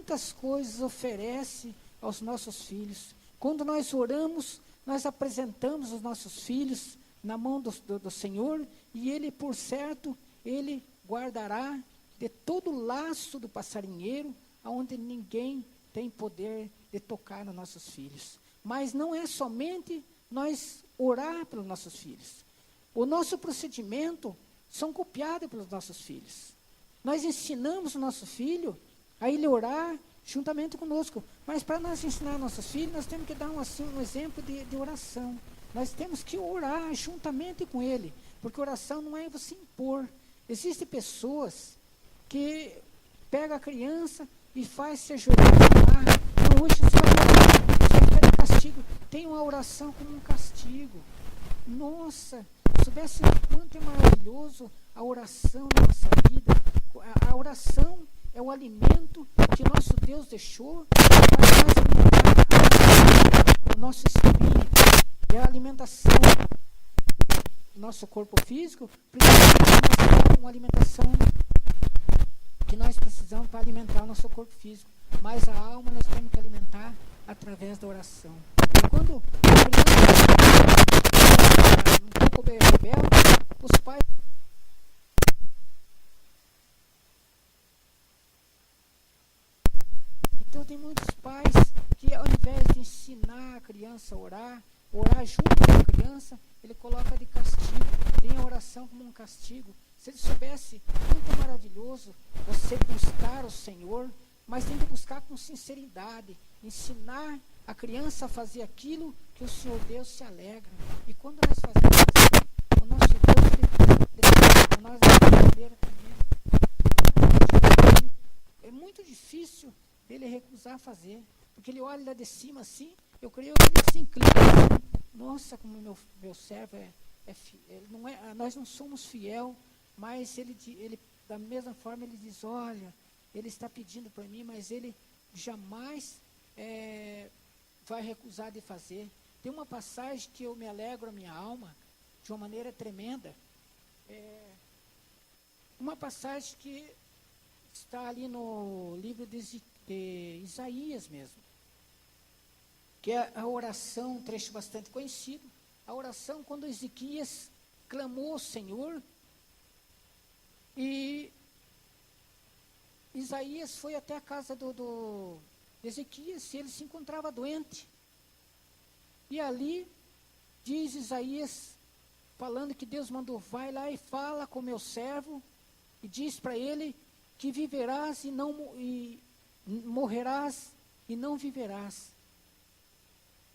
tantas coisas oferece aos nossos filhos. Quando nós oramos, nós apresentamos os nossos filhos na mão do Senhor, e Ele, por certo, Ele guardará de todo o laço do passarinheiro, aonde ninguém tem poder de tocar nos nossos filhos. Mas não é somente nós orar pelos nossos filhos. O nosso procedimento são copiados pelos nossos filhos. Nós ensinamos o nosso filho a ele orar juntamente conosco. Mas para nós ensinar nossos filhos, nós temos que dar um exemplo de oração. Nós temos que orar juntamente com ele, porque oração não é você impor. Existem pessoas que pegam a criança e faz se ajoelhar lá. Não, hoje você vai orar, você vai ficar de castigo. Tem uma oração como um castigo. Nossa, se soubesse quanto é maravilhoso a oração na nossa vida. A oração é o alimento que nosso Deus deixou para nós alimentar o nosso espírito. É a alimentação do nosso corpo físico, precisa uma alimentação que nós precisamos para alimentar o nosso corpo físico. Mas a alma nós temos que alimentar através da oração. E quando a criança é um pouco rebelde, os pais... Então tem muitos pais que, ao invés de ensinar a criança a orar junto com a criança, ele coloca de castigo. Tem a oração como um castigo. Se ele soubesse quanto é maravilhoso você buscar o Senhor, mas tem que buscar com sinceridade, ensinar a criança a fazer aquilo que o Senhor Deus se alegra. E quando nós fazemos assim, o nosso Deus, ele nós da maneira também. É muito difícil ele recusar fazer, porque ele olha lá de cima assim, eu creio que ele se inclina. Nossa, como meu servo é fiel. Nós não somos fiel, mas ele da mesma forma ele diz, olha, ele está pedindo para mim, mas ele jamais vai recusar de fazer. Tem uma passagem que eu me alegro a minha alma de uma maneira tremenda. Uma passagem que está ali no livro de Isaías mesmo, que é a oração, um trecho bastante conhecido, a oração quando Ezequias clamou ao Senhor, e Isaías foi até a casa de Ezequias, e ele se encontrava doente, e ali diz Isaías, falando que Deus mandou, vai lá e fala com meu servo, e diz para ele que viverás e morrerás e não viverás.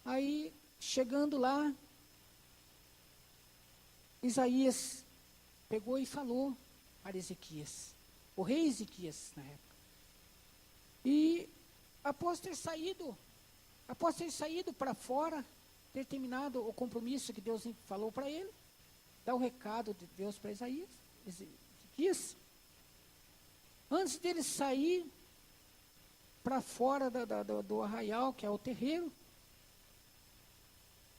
Aí, chegando lá, Isaías pegou e falou para Ezequias, o rei Ezequias na época. E após ter saído para fora, ter terminado o compromisso que Deus falou para ele, dá o recado de Deus para Ezequias. Antes dele sair para fora do arraial, que é o terreiro,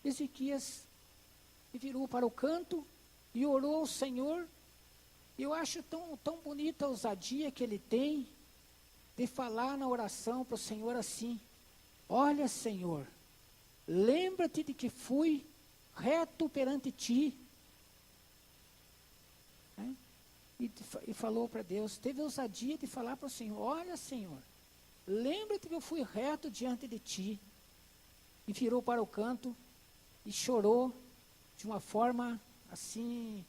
Ezequias virou para o canto e orou ao Senhor. Eu acho tão bonita a ousadia que ele tem de falar na oração para o Senhor assim, olha, Senhor, lembra-te de que fui reto perante ti. E falou para Deus, teve ousadia de falar para o Senhor, olha, Senhor, lembra-te que eu fui reto diante de ti. E virou para o canto e chorou de uma forma assim,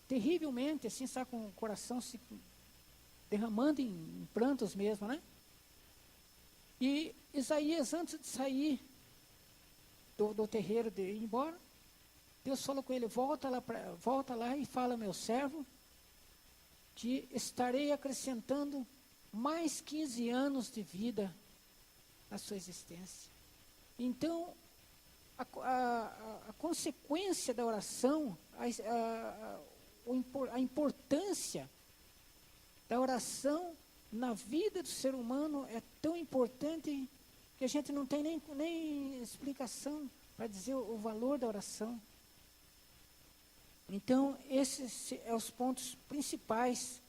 terrivelmente, assim, sabe, com o coração se derramando em prantos mesmo, né? E Isaías, antes de sair do terreiro, de ir embora, Deus falou com ele, volta lá e fala, meu servo, que estarei acrescentando mais 15 anos de vida na sua existência. Então, a consequência da oração, a importância da oração na vida do ser humano é tão importante que a gente não tem nem explicação para dizer o valor da oração. Então, esses são os pontos principais.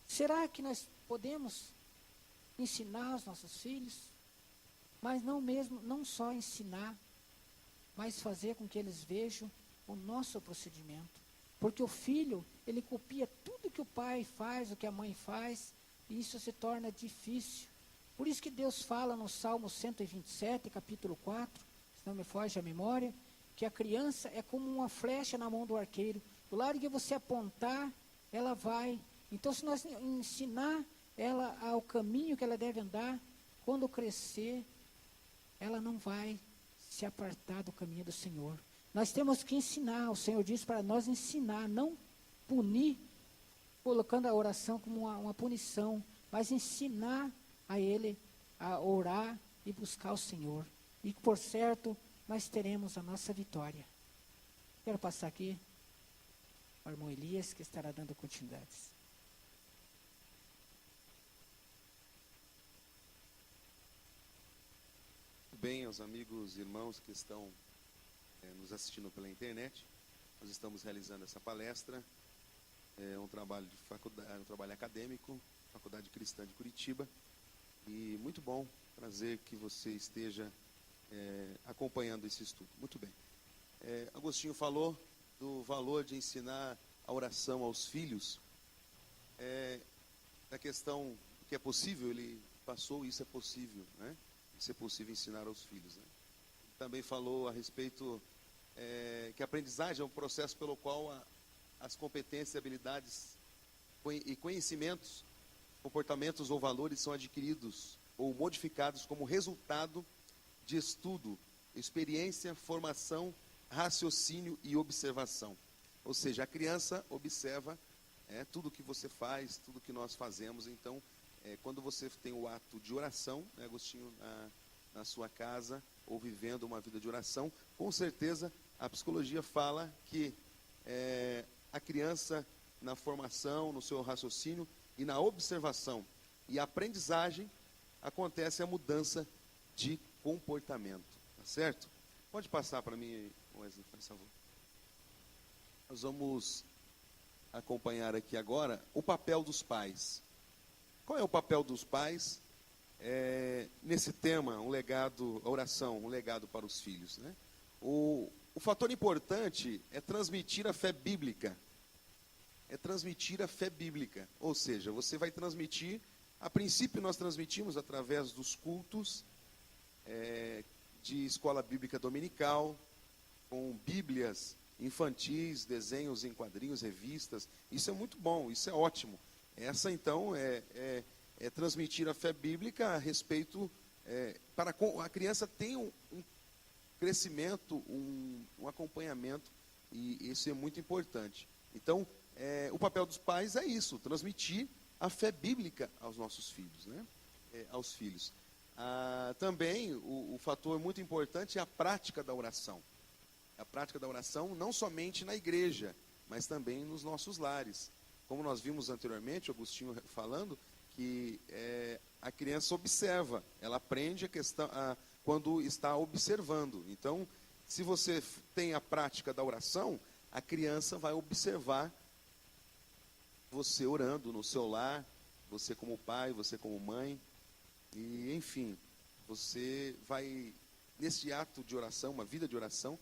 Será que nós podemos ensinar os nossos filhos, mas não só ensinar, mas fazer com que eles vejam o nosso procedimento. Porque o filho, ele copia tudo que o pai faz, o que a mãe faz, e isso se torna difícil. Por isso que Deus fala no Salmo 127, capítulo 4, se não me foge a memória, que a criança é como uma flecha na mão do arqueiro. Do lado que você apontar, ela vai. Então, se nós ensinar ela ao caminho que ela deve andar, quando crescer, ela não vai se apartar do caminho do Senhor. Nós temos que ensinar, o Senhor diz para nós ensinar, não punir, colocando a oração como uma punição, mas ensinar a ele a orar e buscar o Senhor. E, por certo, nós teremos a nossa vitória. Quero passar aqui ao irmão Elias, que estará dando continuidades. Bem, aos amigos e irmãos que estão nos assistindo pela internet, nós estamos realizando essa palestra, um trabalho de faculdade, um trabalho acadêmico, Faculdade Cristã de Curitiba, e muito bom, prazer que você esteja acompanhando esse estudo. Muito bem. Agostinho falou do valor de ensinar a oração aos filhos, da questão que é possível, ele passou, isso é possível, né? Isso é possível ensinar aos filhos, né? Também falou a respeito que a aprendizagem é um processo pelo qual as competências, habilidades e conhecimentos, comportamentos ou valores são adquiridos ou modificados como resultado de estudo, experiência, formação, raciocínio e observação. Ou seja, a criança observa tudo que você faz, tudo que nós fazemos. Então, quando você tem o ato de oração, né, Agostinho, na sua casa, ou vivendo uma vida de oração, com certeza a psicologia fala que a criança, na formação, no seu raciocínio e na observação e aprendizagem, acontece a mudança de comportamento. Tá certo? Pode passar para mim, Wesley, por favor. Nós vamos acompanhar aqui agora o papel dos pais. Qual é o papel dos pais nesse tema, um legado, a oração, um legado para os filhos, né? O fator importante é transmitir a fé bíblica. É transmitir a fé bíblica. Ou seja, você vai transmitir, a princípio nós transmitimos através dos cultos de escola bíblica dominical, com bíblias infantis, desenhos em quadrinhos, revistas. Isso é muito bom, isso é ótimo. Essa, então, é transmitir a fé bíblica a respeito, para a criança ter um crescimento, um acompanhamento, e isso é muito importante. Então, o papel dos pais é isso, transmitir a fé bíblica aos nossos filhos, né? Aos filhos. Também, o fator muito importante é a prática da oração. A prática da oração não somente na igreja, mas também nos nossos lares. Como nós vimos anteriormente, o Agostinho falando, que a criança observa, ela aprende a questão quando está observando. Então, se você tem a prática da oração, a criança vai observar você orando no seu lar, você como pai, você como mãe, e enfim, você vai, nesse ato de oração, uma vida de oração,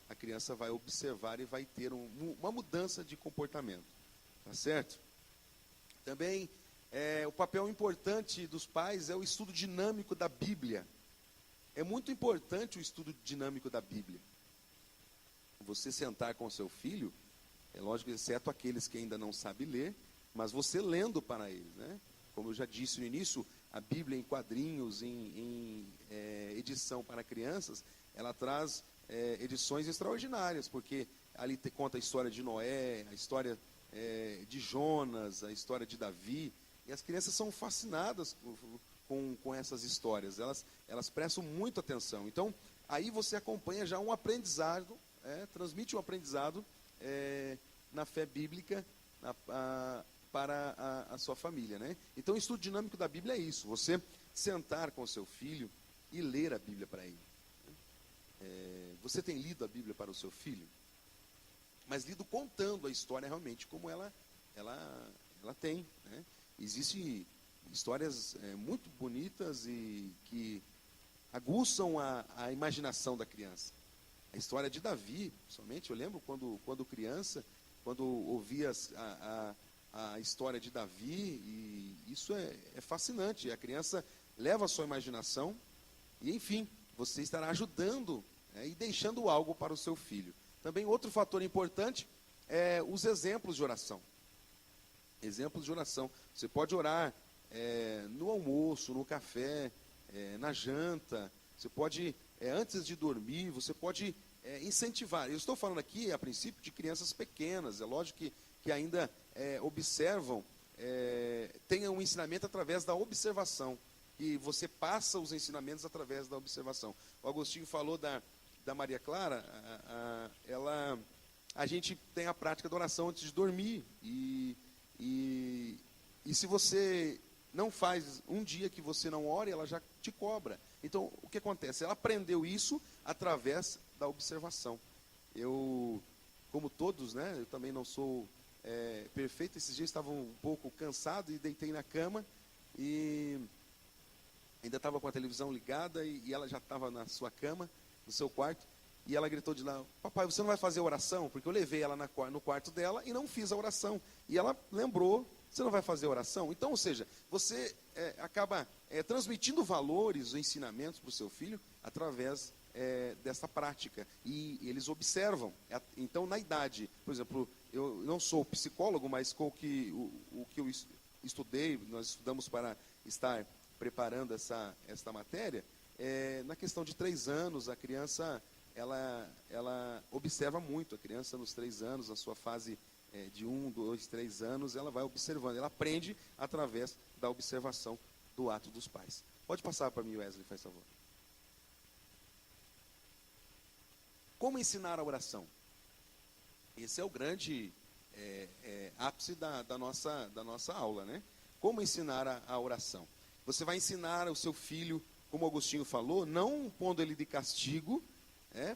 a criança vai observar e vai ter uma mudança de comportamento. Tá certo? Também, o papel importante dos pais é o estudo dinâmico da Bíblia. É muito importante o estudo dinâmico da Bíblia. Você sentar com o seu filho, é lógico, exceto aqueles que ainda não sabem ler, mas você lendo para eles, né? Como eu já disse no início, a Bíblia em quadrinhos, em edição para crianças, ela traz edições extraordinárias, porque ali conta a história de Noé, a história de Jonas, a história de Davi, e as crianças são fascinadas com essas histórias, elas prestam muita atenção. Então, aí você acompanha já um aprendizado, transmite um aprendizado na fé bíblica para a sua família, né? Então, o estudo dinâmico da Bíblia é isso, você sentar com o seu filho e ler a Bíblia para ele. Você tem lido a Bíblia para o seu filho? Mas lido contando a história realmente como ela tem, né? Existe histórias muito bonitas e que aguçam a imaginação da criança. A história de Davi, somente eu lembro quando criança, quando ouvia a história de Davi, e isso é fascinante. A criança leva a sua imaginação e, enfim, você estará ajudando e deixando algo para o seu filho. Também outro fator importante é os exemplos de oração. Exemplos de oração. Você pode orar no almoço, no café, na janta. Você pode, antes de dormir, você pode incentivar. Eu estou falando aqui, a princípio, de crianças pequenas. É lógico que ainda observam, tenham um ensinamento através da observação. Que você passa os ensinamentos através da observação. O Agostinho falou da Maria Clara, a gente tem a prática da oração antes de dormir. E se você não faz um dia que você não ore, ela já te cobra. Então, o que acontece? Ela aprendeu isso através da observação. Eu, como todos, né, eu também não sou perfeito. Esses dias estava um pouco cansado e deitei na cama e ainda estava com a televisão ligada e ela já estava na sua cama, no seu quarto, e ela gritou de lá: papai, você não vai fazer oração? Porque eu levei ela no quarto dela e não fiz a oração. E ela lembrou: você não vai fazer oração? Então, ou seja, você acaba transmitindo valores, ensinamentos para o seu filho através dessa prática. E eles observam. Então, na idade, por exemplo, eu não sou psicólogo, mas com o que eu estudei, nós estudamos para estar preparando esta matéria, na questão de 3 anos, a criança, ela observa muito. A criança nos 3 anos, na sua fase de 1, 2, 3 anos, ela vai observando, ela aprende através da observação do ato dos pais. Pode passar para mim, Wesley, faz favor. Como ensinar a oração? Esse é o grande ápice da nossa aula, né? Como ensinar a oração? Você vai ensinar o seu filho, como o Agostinho falou, não pondo ele de castigo,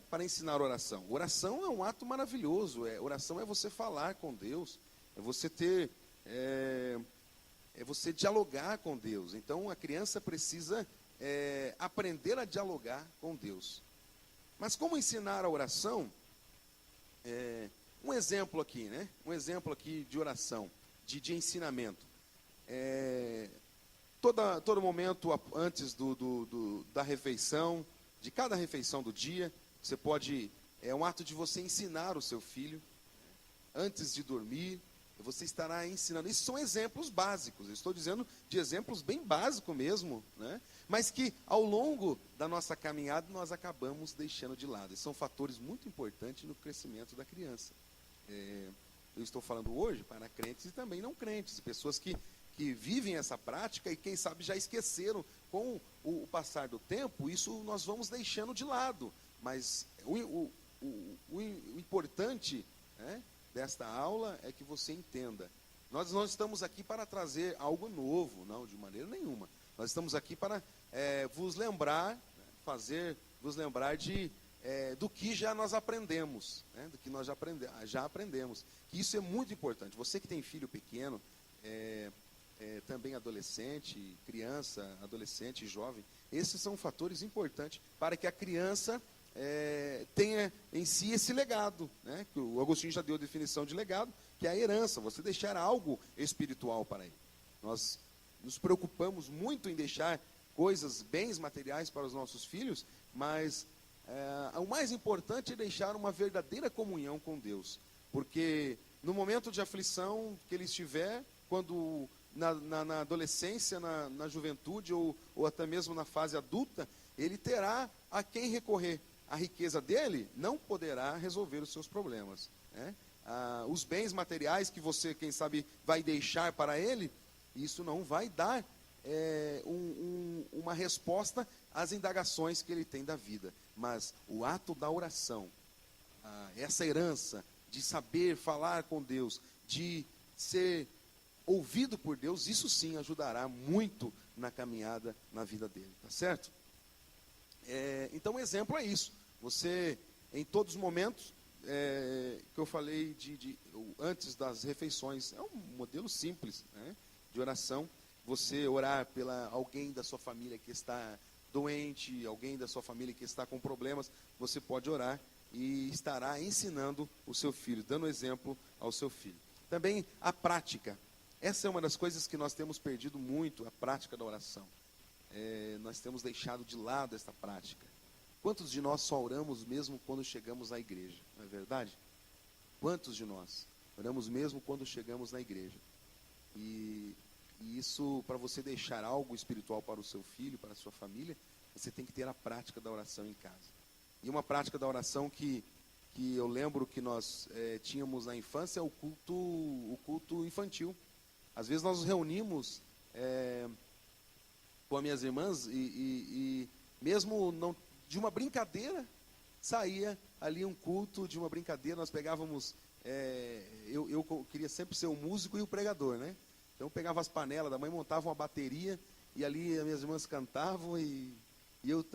para ensinar oração. Oração é um ato maravilhoso. Oração é você falar com Deus, é você ter, você dialogar com Deus. Então a criança precisa aprender a dialogar com Deus. Mas como ensinar a oração? Um exemplo aqui, né? Um exemplo aqui de oração, de ensinamento. Todo momento antes da refeição, de cada refeição do dia, você pode, um ato de você ensinar o seu filho, antes de dormir, você estará ensinando. Isso são exemplos básicos, eu estou dizendo de exemplos bem básicos mesmo, né? Mas que ao longo da nossa caminhada nós acabamos deixando de lado. E são fatores muito importantes no crescimento da criança. Eu estou falando hoje para crentes e também não crentes, pessoas que vivem essa prática e quem sabe já esqueceram. Com o passar do tempo, isso nós vamos deixando de lado. Mas o importante, desta aula é que você entenda. Nós não estamos aqui para trazer algo novo, não, de maneira nenhuma. Nós estamos aqui para vos lembrar, vos lembrar do que já nós aprendemos, do que nós já aprendemos. Que isso é muito importante. Você que tem filho pequeno, também adolescente, criança, adolescente, jovem, esses são fatores importantes para que a criança tenha em si esse legado, né? Que o Agostinho já deu a definição de legado, que é a herança, você deixar algo espiritual para ele. Nós nos preocupamos muito em deixar coisas, bens materiais para os nossos filhos, mas o mais importante é deixar uma verdadeira comunhão com Deus, porque no momento de aflição que ele estiver, quando na adolescência, na juventude ou até mesmo na fase adulta, ele terá a quem recorrer. A riqueza dele não poderá resolver os seus problemas, né? Os bens materiais que você, quem sabe, vai deixar para ele, isso não vai dar uma resposta às indagações que ele tem da vida. Mas o ato da oração, essa herança de saber falar com Deus, de ser ouvido por Deus, isso sim ajudará muito na caminhada na vida dele, tá certo? Então o exemplo é isso. Você, em todos os momentos que eu falei antes das refeições, é um modelo simples, né, de oração. você orar pela alguém da sua família que está doente, alguém da sua família que está com problemas, você pode orar e estará ensinando o seu filho, dando exemplo ao seu filho. Também a prática. Essa é uma das coisas que nós temos perdido muito, a prática da oração. Nós temos deixado de lado esta prática. Quantos de nós só oramos mesmo quando chegamos à igreja? Não é verdade? Quantos de nós oramos mesmo quando chegamos na igreja? E isso, para você deixar algo espiritual para o seu filho, para a sua família, você tem que ter a prática da oração em casa. E uma prática da oração que eu lembro que nós tínhamos na infância é o culto infantil. Às vezes nós nos reunimos com as minhas irmãs e mesmo não, de uma brincadeira, saía ali um culto de uma brincadeira, nós pegávamos, eu queria sempre ser o músico e o pregador, né? Então eu pegava as panelas da mãe, montava uma bateria, e ali as minhas irmãs cantavam, e eu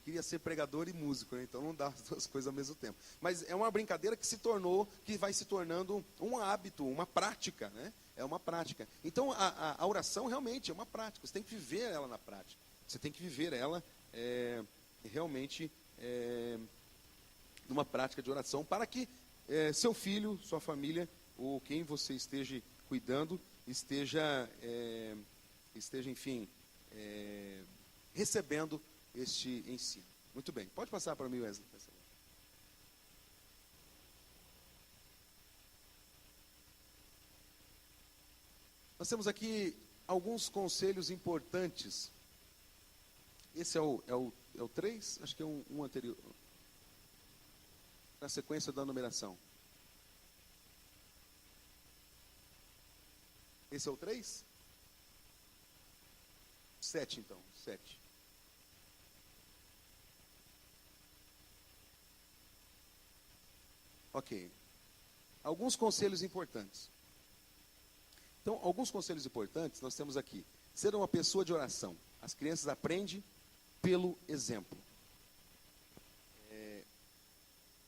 queria ser pregador e músico, né? Então não dá as duas coisas ao mesmo tempo. Mas é uma brincadeira que vai se tornando um hábito, uma prática, né? É uma prática. Então a oração realmente é uma prática, você tem que viver ela na prática. Você tem que viver ela realmente numa prática de oração, para que seu filho, sua família, ou quem você esteja cuidando, esteja enfim, recebendo este ensino. Muito bem, pode passar para mim, Wesley. Nós temos aqui alguns conselhos importantes. Esse é o 3? Acho que é um anterior. Na sequência da numeração. Esse é o 3? 7, então. 7. Ok. Alguns conselhos importantes. Então, alguns conselhos importantes nós temos aqui. Ser uma pessoa de oração. As crianças aprendem pelo exemplo.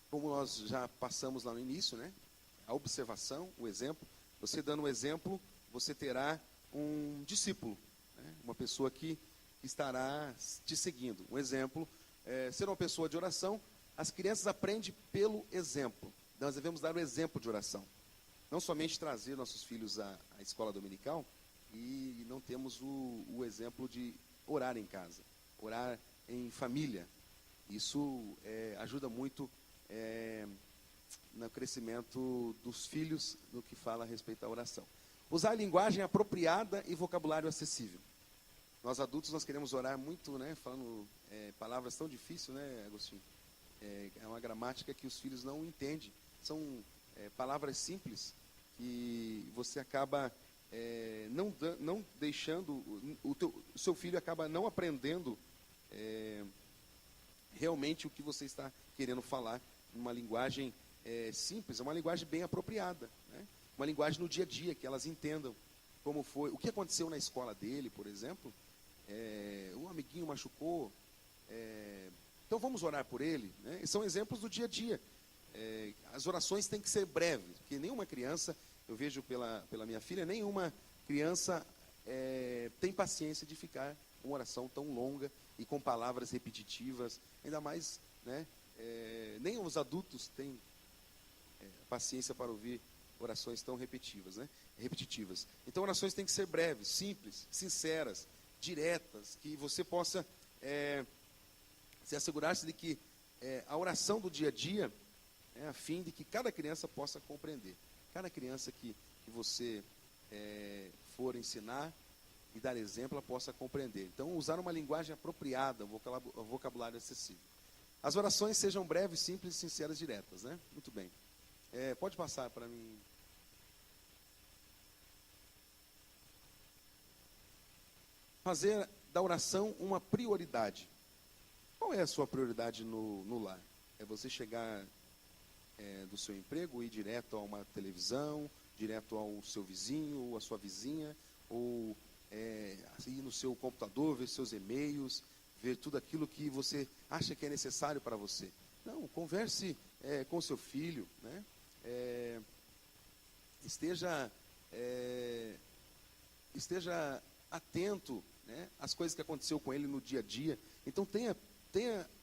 Como nós já passamos lá no início, né? A observação, o exemplo. Você dando um exemplo, você terá um discípulo, né? Uma pessoa que estará te seguindo. Um exemplo, ser uma pessoa de oração, as crianças aprendem pelo exemplo. Nós devemos dar o exemplo de oração. Não somente trazer nossos filhos à escola dominical e não temos o exemplo de orar em casa, orar em família. Isso ajuda muito no crescimento dos filhos no que fala a respeito à oração. Usar linguagem apropriada e vocabulário acessível. Nós adultos, nós queremos orar muito, né, falando palavras tão difíceis, né, Agostinho? É uma gramática que os filhos não entendem. São palavras simples que você acaba não deixando, o seu filho acaba não aprendendo realmente o que você está querendo falar, numa linguagem simples, é uma linguagem bem apropriada, né? Uma linguagem no dia a dia, que elas entendam como foi, o que aconteceu na escola dele, por exemplo, um amiguinho machucou, então vamos orar por ele, né? São exemplos do dia a dia. As orações têm que ser breves, porque nenhuma criança, eu vejo pela minha filha, nenhuma criança tem paciência de ficar uma oração tão longa e com palavras repetitivas, ainda mais, né, nem os adultos têm paciência para ouvir orações tão repetitivas. Então, orações têm que ser breves, simples, sinceras, diretas, que você possa se assegurar-se de que a oração do dia a dia a fim de que cada criança possa compreender. Cada criança que você for ensinar e dar exemplo, ela possa compreender. Então, usar uma linguagem apropriada, vocabulário acessível. As orações sejam breves, simples, sinceras, diretas, né? Muito bem. Pode passar para mim. Fazer da oração uma prioridade. Qual é a sua prioridade no lar? É você chegar do seu emprego, ir direto a uma televisão, direto ao seu vizinho ou à sua vizinha, ou ir no seu computador, ver seus e-mails, ver tudo aquilo que você acha que é necessário para você. Não, converse com seu filho, né? esteja atento, né, às coisas que aconteceu com ele no dia a dia. Então tenha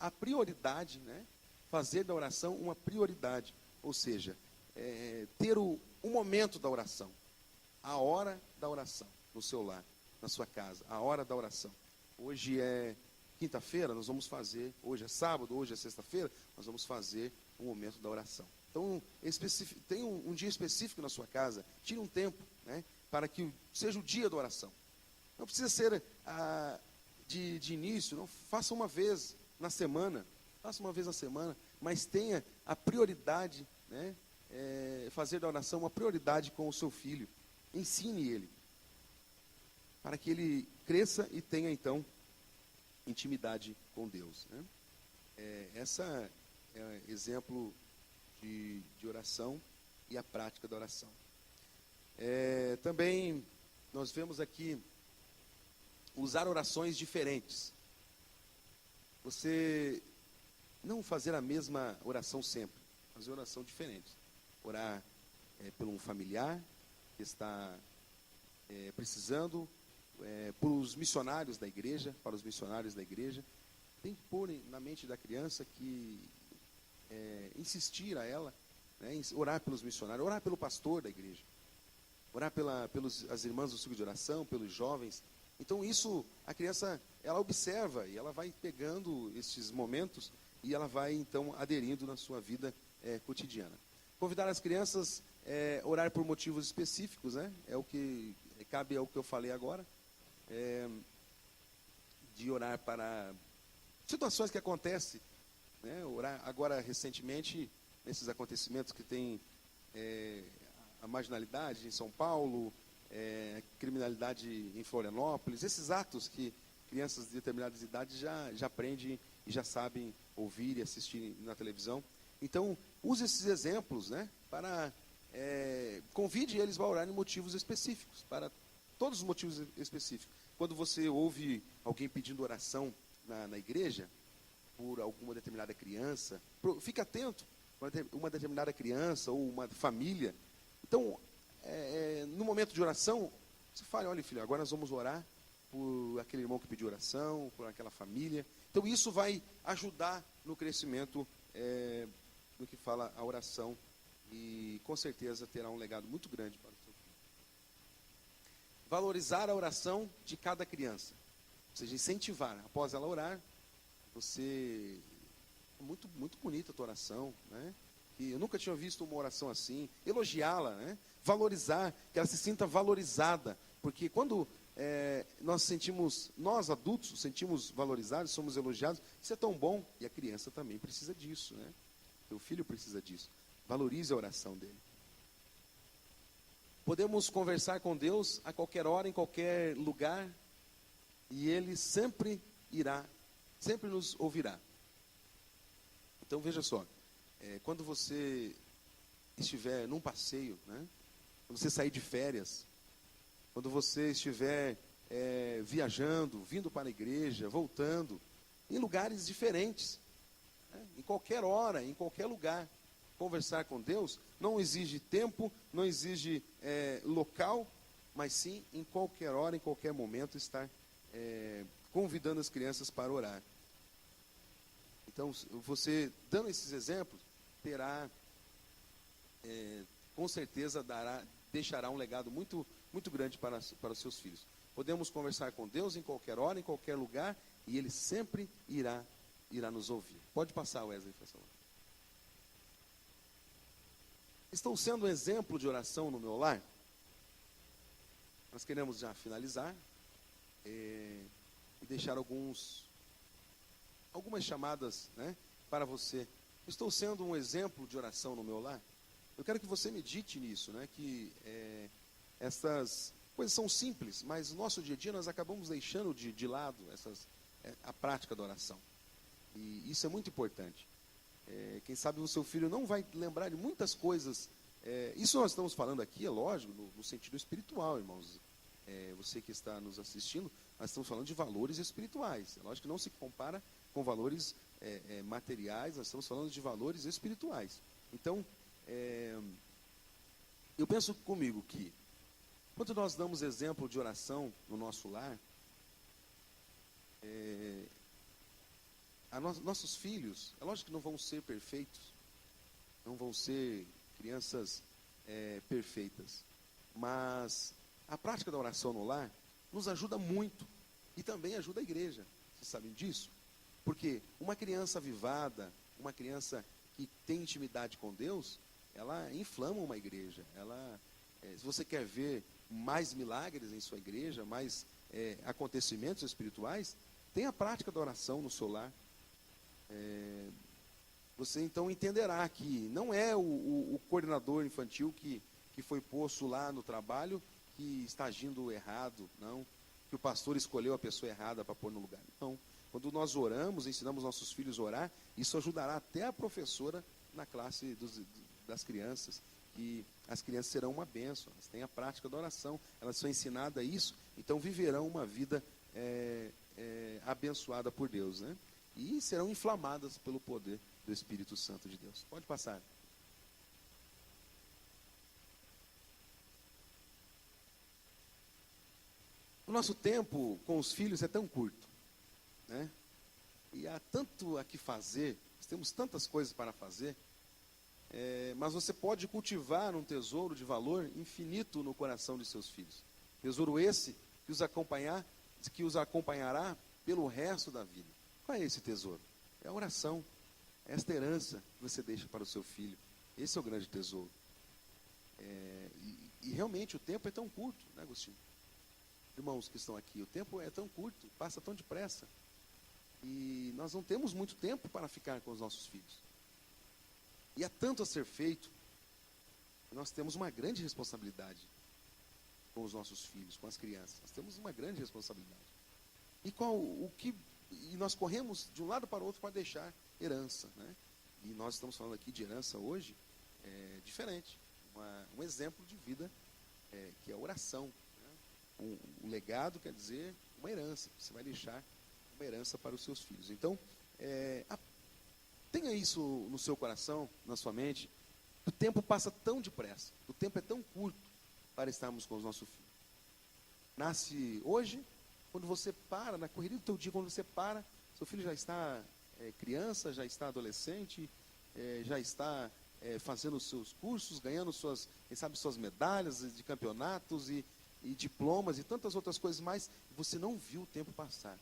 a prioridade, né, fazer da oração uma prioridade, ou seja, ter um momento da oração, a hora da oração no seu lar, na sua casa, a hora da oração. Hoje é quinta-feira, nós vamos fazer, hoje é sábado, hoje é sexta-feira, nós vamos fazer um momento da oração. Então, tem um dia específico na sua casa, tire um tempo, né, para que seja o dia da oração. Não precisa ser de início, não, faça uma vez na semana, mas tenha a prioridade, né, fazer da oração uma prioridade com o seu filho. Ensine ele, para que ele cresça e tenha, então, intimidade com Deus, né? Essa é exemplo de oração e a prática da oração. Também nós vemos aqui usar orações diferentes. Você não fazer a mesma oração sempre, fazer oração diferente. Orar por um familiar que está precisando, para os missionários da igreja, tem que pôr na mente da criança que insistir a ela, né, orar pelos missionários, orar pelo pastor da igreja, orar pelas irmãs do ciclo de oração, pelos jovens. Então isso, a criança, ela observa e ela vai pegando esses momentos e ela vai então aderindo na sua vida cotidiana. Convidar as crianças a orar por motivos específicos, né? Cabe ao que eu falei agora, de orar para situações que acontecem, né? Orar agora recentemente, nesses acontecimentos que tem a marginalidade em São Paulo, criminalidade em Florianópolis, esses atos que crianças de determinadas idades já aprendem e já sabem ouvir e assistir na televisão. Então, use esses exemplos, né, para convide eles a orar em motivos específicos, para todos os motivos específicos. Quando você ouve alguém pedindo oração na igreja, por alguma determinada criança, fique atento, uma determinada criança ou uma família. Então, no momento de oração, você fala, olha filho, agora nós vamos orar por aquele irmão que pediu oração, por aquela família. Então isso vai ajudar no crescimento do que fala a oração e com certeza terá um legado muito grande para o seu filho. Valorizar a oração de cada criança, ou seja, incentivar, após ela orar, você, muito, muito bonita a tua oração, né? Que eu nunca tinha visto uma oração assim, elogiá-la, né? Valorizar, que ela se sinta valorizada, porque quando nós adultos sentimos valorizados, somos elogiados, isso é tão bom, e a criança também precisa disso, né? O filho precisa disso. Valorize a oração dele. Podemos conversar com Deus a qualquer hora, em qualquer lugar, e Ele sempre nos ouvirá. Então veja só, quando você estiver num passeio, né? Quando você sair de férias, quando você estiver viajando, vindo para a igreja, voltando, em lugares diferentes, né? Em qualquer hora, em qualquer lugar, conversar com Deus não exige tempo, não exige local, mas sim em qualquer hora, em qualquer momento, estar convidando as crianças para orar. Então, você dando esses exemplos, terá, com certeza, deixará um legado muito, muito grande para os seus filhos. Podemos conversar com Deus em qualquer hora, em qualquer lugar, e Ele sempre irá nos ouvir. Pode passar, Wesley, por favor. Estou sendo um exemplo de oração no meu lar? Nós queremos já finalizar e deixar algumas chamadas, né, para você. Estou sendo um exemplo de oração no meu lar? Eu quero que você medite nisso, né, que essas coisas são simples, mas no nosso dia a dia nós acabamos deixando de lado a prática da oração. E isso é muito importante. Quem sabe o seu filho não vai lembrar de muitas coisas. Isso nós estamos falando aqui, é lógico, no sentido espiritual, irmãos. Você que está nos assistindo, nós estamos falando de valores espirituais. É lógico que não se compara com valores materiais, nós estamos falando de valores espirituais. Então, eu penso comigo que Quando nós damos exemplo de oração no nosso lar, nossos filhos, é lógico que não vão ser perfeitos, não vão ser crianças perfeitas, mas a prática da oração no lar nos ajuda muito e também ajuda a igreja. Vocês sabem disso? Porque uma criança avivada, uma criança que tem intimidade com Deus, ela inflama uma igreja. Se você quer ver mais milagres em sua igreja, mais acontecimentos espirituais, tenha a prática da oração no seu lar. Você então entenderá que não é o coordenador infantil que foi posto lá no trabalho que está agindo errado, não. Que o pastor escolheu a pessoa errada para pôr no lugar. Não. Quando nós oramos, ensinamos nossos filhos a orar, isso ajudará até a professora na classe das crianças. E as crianças serão uma bênção, elas têm a prática da oração, elas são ensinadas a isso, então viverão uma vida abençoada por Deus, né? E serão inflamadas pelo poder do Espírito Santo de Deus. Pode passar. O nosso tempo com os filhos é tão curto, né? E há tanto a que fazer, nós temos tantas coisas para fazer, mas você pode cultivar um tesouro de valor infinito no coração de seus filhos. Tesouro esse que os acompanhará pelo resto da vida. Qual é esse tesouro? É a oração, é esta herança que você deixa para o seu filho. Esse é o grande tesouro. E realmente o tempo é tão curto, né, Agostinho? Irmãos que estão aqui, o tempo é tão curto, passa tão depressa. E nós não temos muito tempo para ficar com os nossos filhos. E há tanto a ser feito, nós temos uma grande responsabilidade com os nossos filhos, com as crianças. Nós temos uma grande responsabilidade. E nós corremos de um lado para o outro para deixar herança, né? E nós estamos falando aqui de herança hoje, diferente. Um exemplo de vida, que é a oração. Né? Um legado quer dizer uma herança. Você vai deixar uma herança para os seus filhos. Então, tenha isso no seu coração, na sua mente. O tempo passa tão depressa, o tempo é tão curto para estarmos com os nossos filhos. Nasce hoje, quando você para, na correria do teu dia, quando você para, seu filho já está criança, já está adolescente, já está fazendo os seus cursos, ganhando suas medalhas de campeonatos e diplomas e tantas outras coisas mais, você não viu o tempo passar.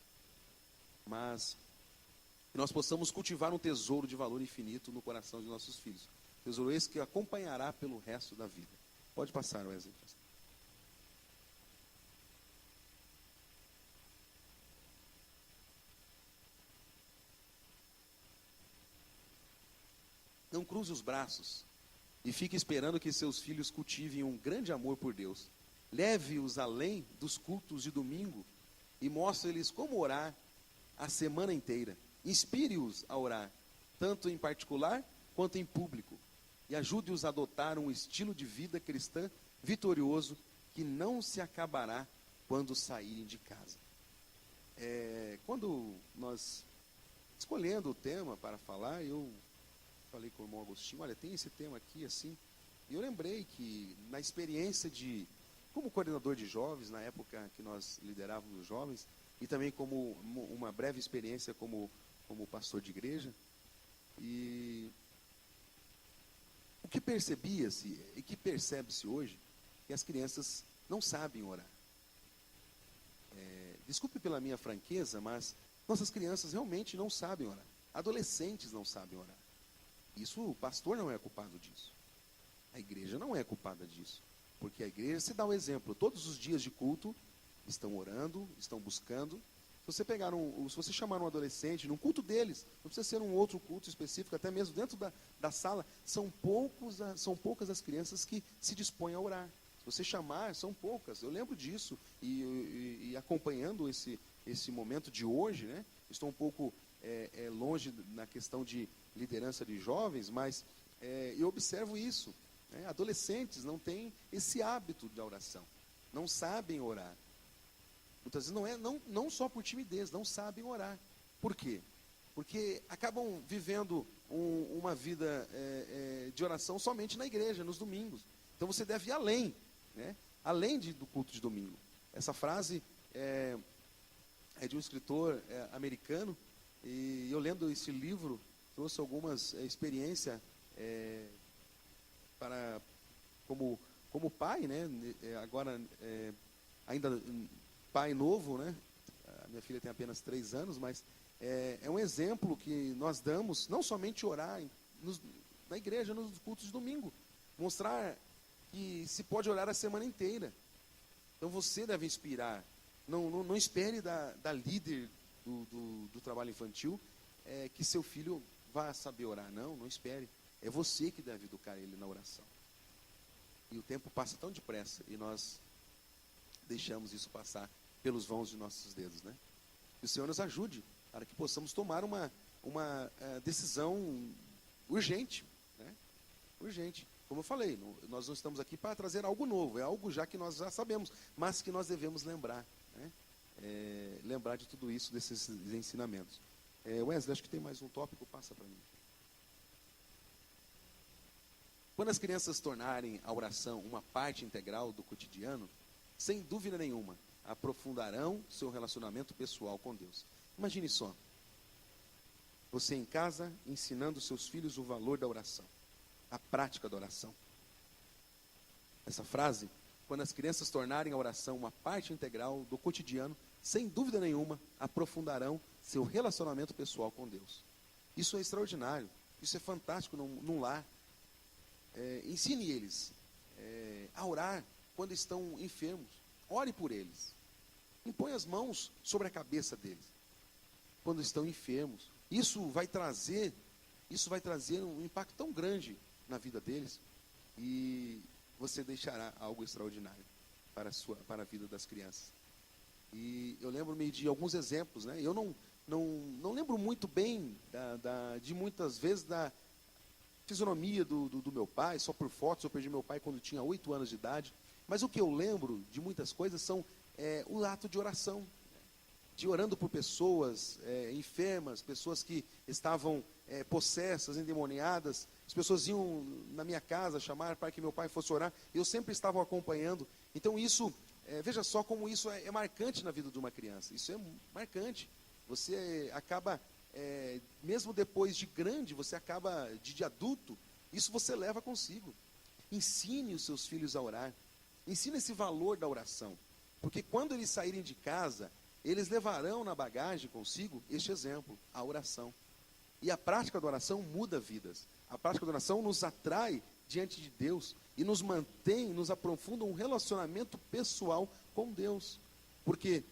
Mas que nós possamos cultivar um tesouro de valor infinito no coração de nossos filhos. Tesouro esse que acompanhará pelo resto da vida. Pode passar, Wesley. Não cruze os braços e fique esperando que seus filhos cultivem um grande amor por Deus. Leve-os além dos cultos de domingo e mostre-lhes como orar a semana inteira. Inspire-os a orar, tanto em particular quanto em público. E ajude-os a adotar um estilo de vida cristã vitorioso que não se acabará quando saírem de casa. Quando nós escolhendo o tema para falar, eu falei com o irmão Agostinho, olha, tem esse tema aqui assim. E eu lembrei que na experiência como coordenador de jovens, na época que nós liderávamos os jovens, e também como uma breve experiência como pastor de igreja, e o que percebia-se e que percebe-se hoje, que as crianças não sabem orar. Desculpe pela minha franqueza, mas nossas crianças realmente não sabem orar. Adolescentes não sabem orar. Isso, o pastor não é culpado disso. A igreja não é culpada disso. Porque a igreja se dá um exemplo. Todos os dias de culto, estão orando, estão buscando. Se você chamar um adolescente, num culto deles, não precisa ser um outro culto específico, até mesmo dentro da sala, são poucas as crianças que se dispõem a orar. Se você chamar, são poucas. Eu lembro disso, e acompanhando esse momento de hoje, né? Estou um pouco longe na questão de liderança de jovens, mas eu observo isso. Né? Adolescentes não têm esse hábito de oração, não sabem orar. Muitas vezes não só por timidez, não sabem orar. Por quê? Porque acabam vivendo uma vida de oração somente na igreja, nos domingos. Então você deve ir além, né? além do culto de domingo. Essa frase é de um escritor americano, e eu lendo esse livro, trouxe algumas experiências como pai, né? Agora, ainda pai novo, né? A minha filha tem apenas 3 anos, mas é um exemplo que nós damos, não somente orar na igreja, nos cultos de domingo, mostrar que se pode orar a semana inteira. Então você deve inspirar. Não espere da líder do trabalho infantil que seu filho vá saber orar. Não espere. É você que deve educar ele na oração. E o tempo passa tão depressa e nós deixamos isso passar pelos vãos de nossos dedos, né? Que o Senhor nos ajude para que possamos tomar uma decisão urgente, né? Urgente. Como eu falei, nós não estamos aqui para trazer algo novo, é algo já que nós já sabemos, mas que nós devemos lembrar, né? Lembrar de tudo isso, desses ensinamentos. Wesley, acho que tem mais um tópico, passa para mim. Quando as crianças tornarem a oração uma parte integral do cotidiano, sem dúvida nenhuma, aprofundarão seu relacionamento pessoal com Deus. Imagine só, você em casa ensinando seus filhos o valor da oração, a prática da oração. Essa frase, quando as crianças tornarem a oração uma parte integral do cotidiano, sem dúvida nenhuma, aprofundarão seu relacionamento pessoal com Deus. Isso é extraordinário, isso é fantástico num lar. Ensine eles a orar quando estão enfermos. Ore por eles. Impõe as mãos sobre a cabeça deles quando estão enfermos. Isso vai trazer um impacto tão grande na vida deles, e você deixará algo extraordinário para a vida das crianças. E eu lembro-me de alguns exemplos, né? Eu não lembro muito bem de muitas vezes da fisionomia do meu pai, só por fotos. Eu perdi meu pai quando tinha 8 anos de idade, mas o que eu lembro de muitas coisas são o ato de oração, de orando por pessoas enfermas, pessoas que estavam possessas, endemoniadas. As pessoas iam na minha casa chamar para que meu pai fosse orar, eu sempre estava acompanhando. Então isso, veja só como isso é marcante na vida de uma criança. Isso é marcante. Você acaba, mesmo depois de grande, você acaba de adulto, isso você leva consigo. Ensine os seus filhos a orar. Ensine esse valor da oração. Porque quando eles saírem de casa, eles levarão na bagagem consigo este exemplo, a oração. E a prática da oração muda vidas. A prática da oração nos atrai diante de Deus e nos mantém, nos aprofunda um relacionamento pessoal com Deus. Porque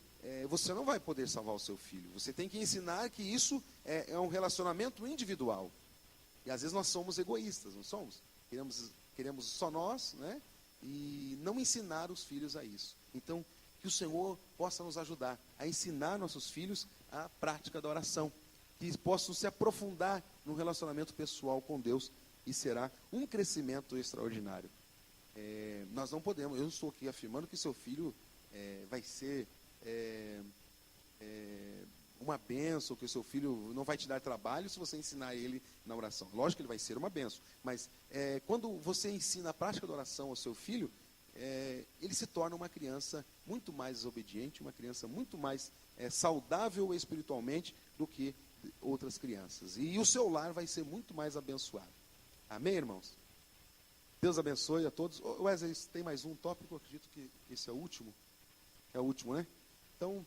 você não vai poder salvar o seu filho. Você tem que ensinar que isso é um relacionamento individual. E às vezes nós somos egoístas, não somos? Queremos só nós, né? E não ensinar os filhos a isso. Então, que o Senhor possa nos ajudar a ensinar nossos filhos a prática da oração, que possam se aprofundar no relacionamento pessoal com Deus, e será um crescimento extraordinário. Nós não podemos, eu não estou aqui afirmando que seu filho vai ser uma bênção, que o seu filho não vai te dar trabalho se você ensinar ele na oração. Lógico que ele vai ser uma bênção, mas quando você ensina a prática da oração ao seu filho, ele se torna uma criança muito mais obediente, uma criança muito mais saudável espiritualmente do que outras crianças. E o seu lar vai ser muito mais abençoado. Amém, irmãos? Deus abençoe a todos. Wesley, tem mais um tópico? Eu acredito que esse é o último. É o último, né? Então,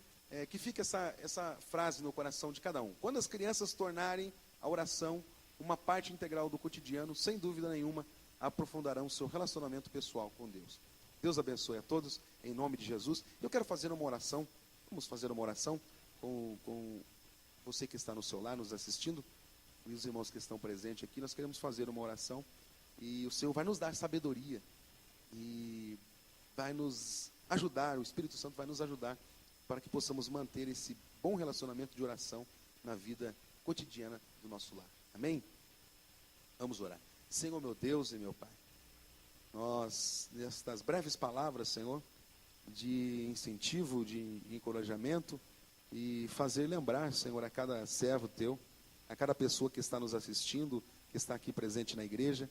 que fique essa frase no coração de cada um. Quando as crianças tornarem a oração uma parte integral do cotidiano, sem dúvida nenhuma, aprofundarão seu relacionamento pessoal com Deus. Deus abençoe a todos, em nome de Jesus. Eu quero fazer uma oração. Vamos fazer uma oração com você que está no seu lar, nos assistindo, e os irmãos que estão presentes aqui. Nós queremos fazer uma oração, e o Senhor vai nos dar sabedoria, e vai nos ajudar, o Espírito Santo vai nos ajudar, para que possamos manter esse bom relacionamento de oração na vida cotidiana do nosso lar. Amém? Vamos orar. Senhor, meu Deus e meu Pai, nós, nestas breves palavras, Senhor, de incentivo, de encorajamento, e fazer lembrar, Senhor, a cada servo Teu, a cada pessoa que está nos assistindo, que está aqui presente na igreja,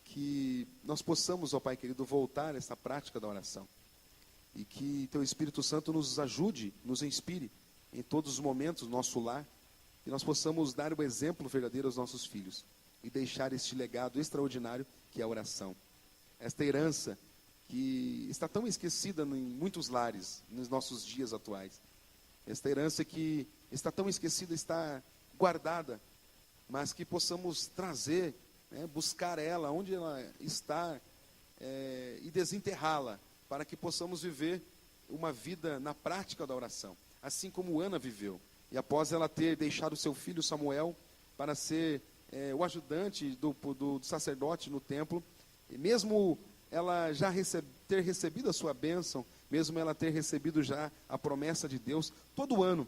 que nós possamos, ó Pai querido, voltar a essa prática da oração. E que Teu Espírito Santo nos ajude, nos inspire em todos os momentos do nosso lar. Que nós possamos dar o exemplo verdadeiro aos nossos filhos. E deixar este legado extraordinário que é a oração. Esta herança que está tão esquecida em muitos lares, nos nossos dias atuais. Esta herança que está tão esquecida, está guardada, mas que possamos trazer, buscar ela, onde ela está, e desenterrá-la, para que possamos viver uma vida na prática da oração, assim como Ana viveu. E após ela ter deixado seu filho Samuel para ser o ajudante do sacerdote no templo, e mesmo ela já ter recebido a sua bênção, mesmo ela ter recebido já a promessa de Deus, todo ano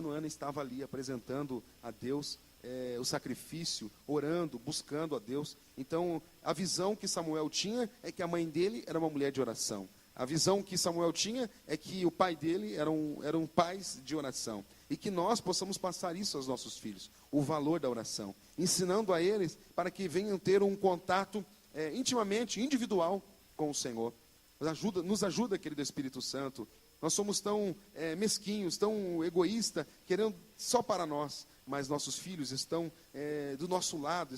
Ana estava ali apresentando a Deus o sacrifício, orando, buscando a Deus. Então, a visão que Samuel tinha é que a mãe dele era uma mulher de oração. A visão que Samuel tinha é que o pai dele eram pais de oração. E que nós possamos passar isso aos nossos filhos, o valor da oração, ensinando a eles para que venham ter um contato intimamente, individual com o Senhor. Nos ajuda, querido Espírito Santo. Nós somos tão mesquinhos, tão egoístas, querendo só para nós, mas nossos filhos estão do nosso lado,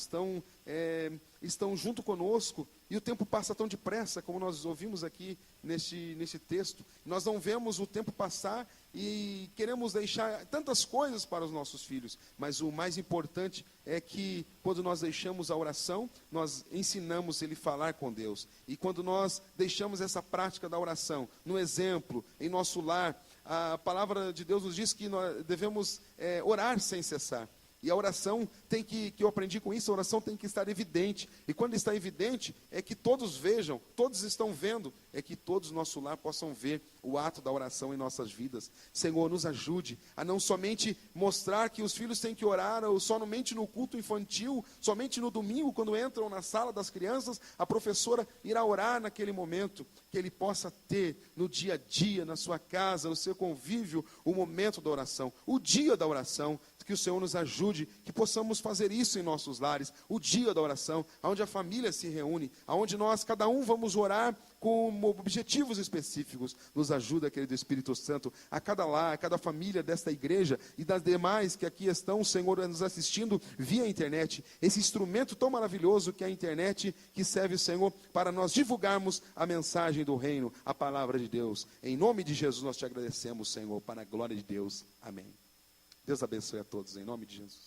estão junto conosco, e o tempo passa tão depressa, como nós ouvimos aqui neste texto. Nós não vemos o tempo passar e queremos deixar tantas coisas para os nossos filhos, mas o mais importante é que quando nós deixamos a oração, nós ensinamos ele a falar com Deus. E quando nós deixamos essa prática da oração, no exemplo, em nosso lar, a palavra de Deus nos diz que nós devemos orar sem cessar. E a oração que eu aprendi com isso, a oração tem que estar evidente. E quando está evidente, é que todos vejam, todos estão vendo, é que todos no nosso lar possam ver o ato da oração em nossas vidas. Senhor, nos ajude a não somente mostrar que os filhos têm que orar somente no culto infantil, somente no domingo, quando entram na sala das crianças, a professora irá orar naquele momento. Que ele possa ter no dia a dia, na sua casa, no seu convívio, o momento da oração, o dia da oração. Que o Senhor nos ajude, que possamos fazer isso em nossos lares, o dia da oração, onde a família se reúne, onde nós, cada um, vamos orar com objetivos específicos. Nos ajuda, querido Espírito Santo, a cada lar, a cada família desta igreja e das demais que aqui estão, Senhor, nos assistindo via internet, esse instrumento tão maravilhoso que é a internet, que serve, Senhor, para nós divulgarmos a mensagem do reino, a palavra de Deus. Em nome de Jesus nós te agradecemos, Senhor, para a glória de Deus. Amém. Deus abençoe a todos, em nome de Jesus.